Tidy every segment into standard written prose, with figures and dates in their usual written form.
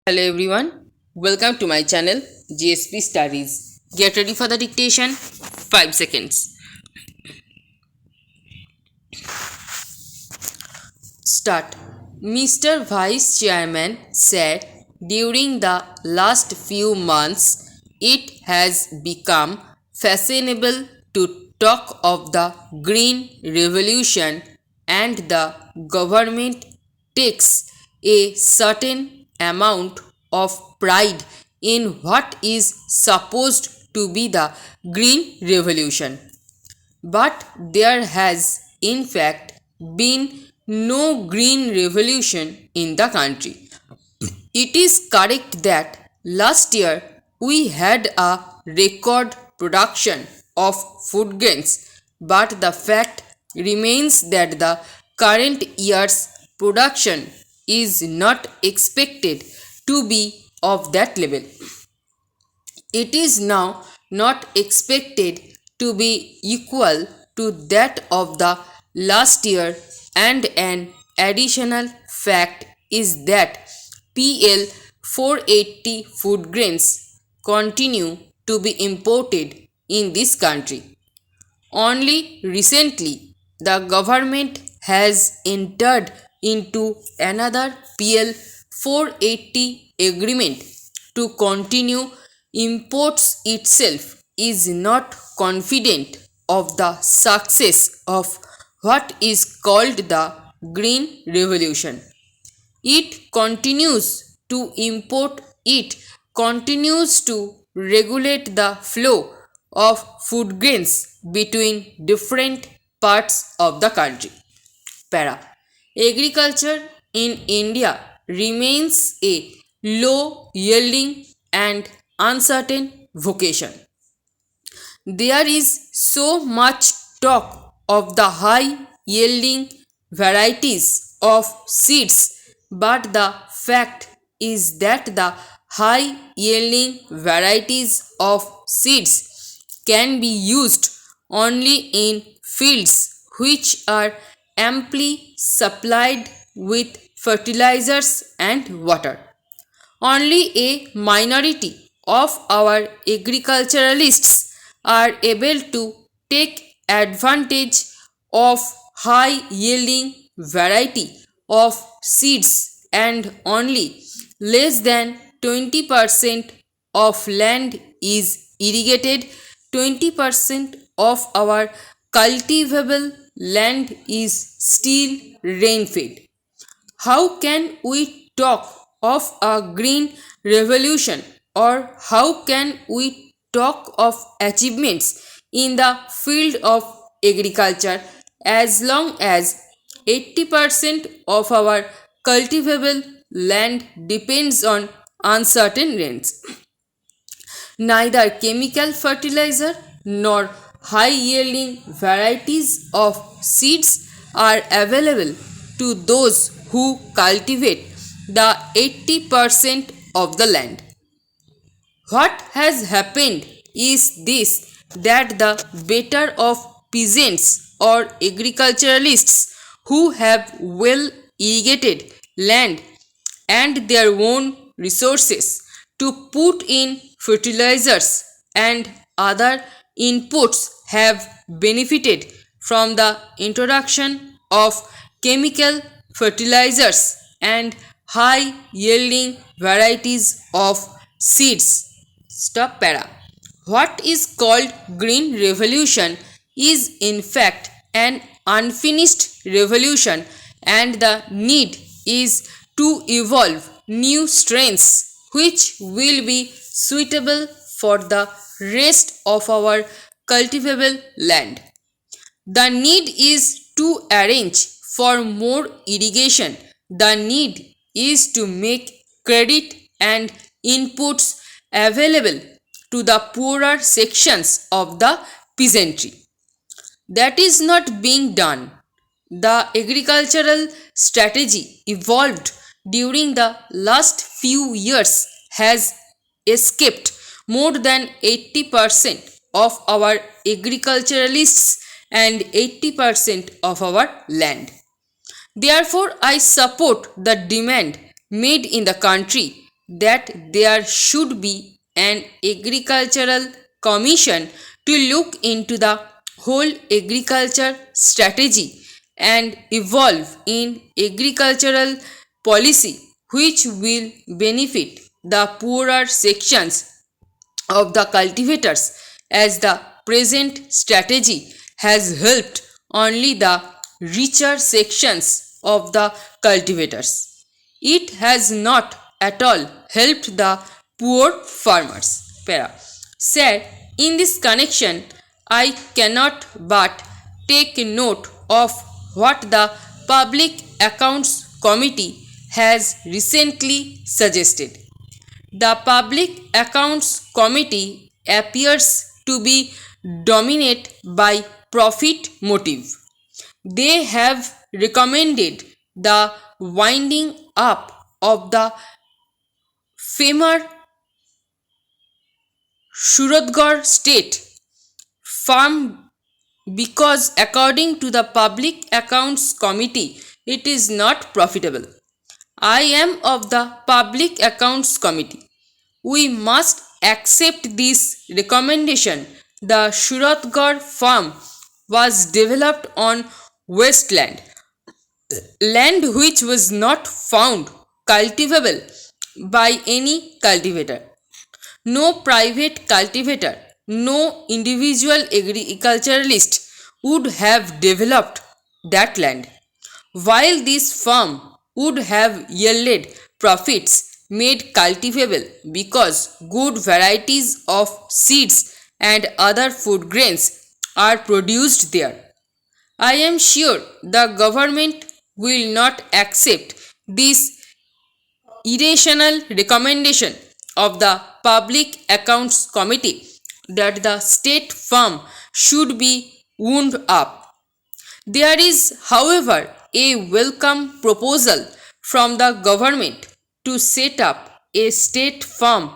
Hello everyone, welcome to my channel GSP Studies. Get ready for the dictation. 5 seconds. Start. Mr. Vice Chairman said during the last few months it has become fashionable to talk of the Green Revolution and the government takes a certain amount of pride in what is supposed to be the Green Revolution. But there has, in fact, been no green revolution in the country. It is correct that last year we had a record production of food grains, but the fact remains that the current year's production is not expected to be of that level. It is now not expected to be equal to that of the last year, and an additional fact is that PL 480 food grains continue to be imported in this country. Only recently, the government has entered into another PL 480 agreement to continue imports itself is not confident of the success of what is called the Green Revolution. It continues to import, it continues to regulate the flow of food grains between different parts of the country. Para. Agriculture in India remains a low yielding and uncertain vocation. There is so much talk of the high yielding varieties of seeds, but the fact is that the high yielding varieties of seeds can be used only in fields which are amply supplied with fertilizers and water. Only a minority of our agriculturalists are able to take advantage of high yielding variety of seeds, and only less than 20% of land is irrigated. 20% of our cultivable land is still rain fed. How can we talk of a green revolution, or how can we talk of achievements in the field of agriculture as long as 80% of our cultivable land depends on uncertain rains? Neither chemical fertilizer nor high yielding varieties of seeds are available to those who cultivate the 80% of the land. What has happened is this, that the better of peasants or agriculturalists who have well irrigated land and their own resources to put in fertilizers and other inputs have benefited from the introduction of chemical fertilizers and high yielding varieties of seeds. Stop para. What is called Green Revolution is in fact an unfinished revolution, and the need is to evolve new strains which will be suitable for the rest of our cultivable land. The need is to arrange for more irrigation. The need is to make credit and inputs available to the poorer sections of the peasantry. That is not being done. The agricultural strategy evolved during the last few years has escaped more than 80% of our agriculturalists and 80% of our land. Therefore, I support the demand made in the country that there should be an agricultural commission to look into the whole agriculture strategy and evolve in agricultural policy which will benefit the poorer sections of the cultivators, as the present strategy has helped only the richer sections of the cultivators. It has not at all helped the poor farmers. Para. Said, in this connection, I cannot but take note of what the Public Accounts Committee has recently suggested. The Public Accounts Committee appears to be dominated by profit motive. They have recommended the winding up of the famous Suratgarh state farm because according to the Public Accounts Committee it is not profitable. I am of the Public Accounts Committee. We must accept this recommendation. The Suratgarh farm was developed on wasteland, land which was not found cultivable by any cultivator. No private cultivator, no individual agriculturalist would have developed that land. While this farm would have yielded profits made cultivable because good varieties of seeds and other food grains are produced there. I am sure the government will not accept this irrational recommendation of the Public Accounts Committee that the state farm should be wound up. There is, however, a welcome proposal from the government to set up a state farm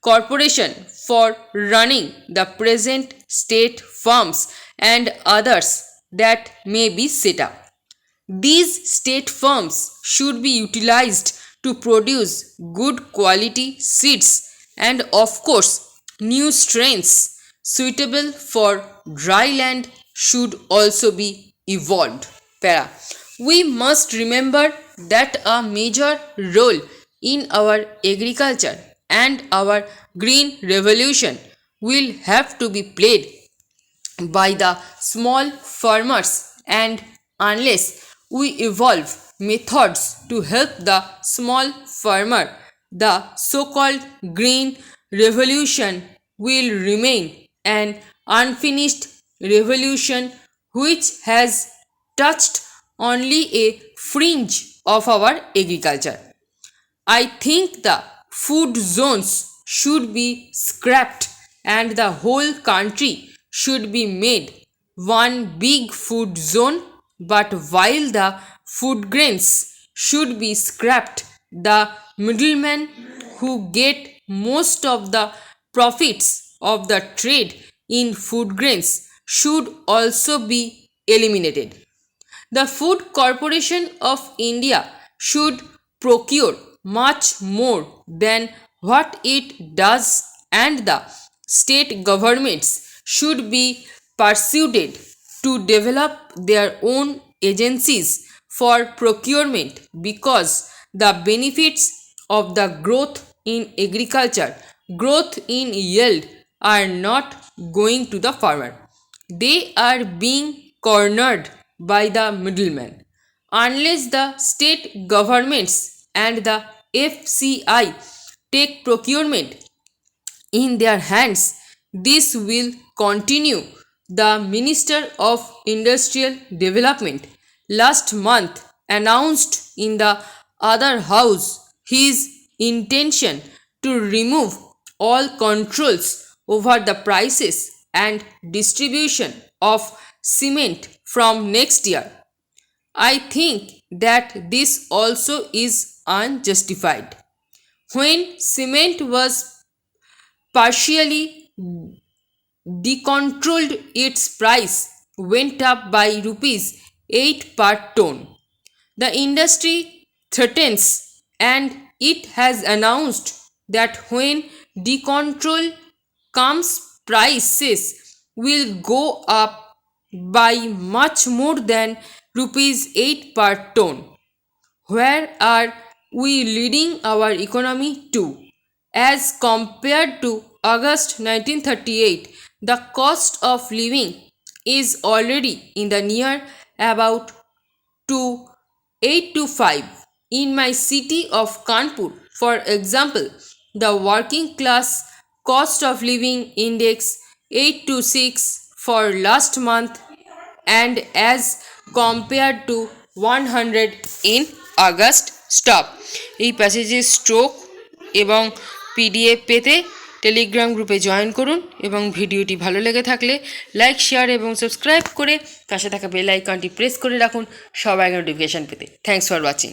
corporation for running the present state farms and others that may be set up. These state farms should be utilized to produce good quality seeds and, of course, new strains suitable for dry land should also be evolved. Para. We must remember that a major role in our agriculture and our green revolution will have to be played by the small farmers, and unless we evolve methods to help the small farmer, the so-called green revolution will remain an unfinished revolution which has touched only a fringe of our agriculture. I think the food zones should be scrapped and the whole country should be made one big food zone, but while the food grains should be scrapped, the middlemen who get most of the profits of the trade in food grains should also be eliminated. The Food Corporation of India should procure much more than what it does, and the state governments should be persuaded to develop their own agencies for procurement because the benefits of the growth in agriculture, growth in yield are not going to the farmer. They are being cornered by the middleman. Unless the state governments and the FCI take procurement in their hands, this will continue. The Minister of Industrial Development last month announced in the other house his intention to remove all controls over the prices and distribution of cement from next year. I think that this also is unjustified. When cement was partially decontrolled, its price went up by rupees 8 per ton. The industry threatens and it has announced that when decontrol comes, prices will go up by much more than rupees 8 per ton. Where are we leading our economy to? As compared to August 1938, the cost of living is already in the near about to 8 to 5. In my city of Kanpur, for example, the working class cost of living index 8 to 6 for last month and as compared to 100 in August. Stop. এই প্যাসেজের stroke এবং PDF পেতে Telegram গ্রুপে join করুন এবং ভিডিওটি ভালো লেগে থাকলে লাইক শেয়ার এবং সাবস্ক্রাইব করে পাশে থাকা বেল আইকনটি প্রেস করে রাখুন সবার আগে নোটিফিকেশান পেতে। Thanks for watching.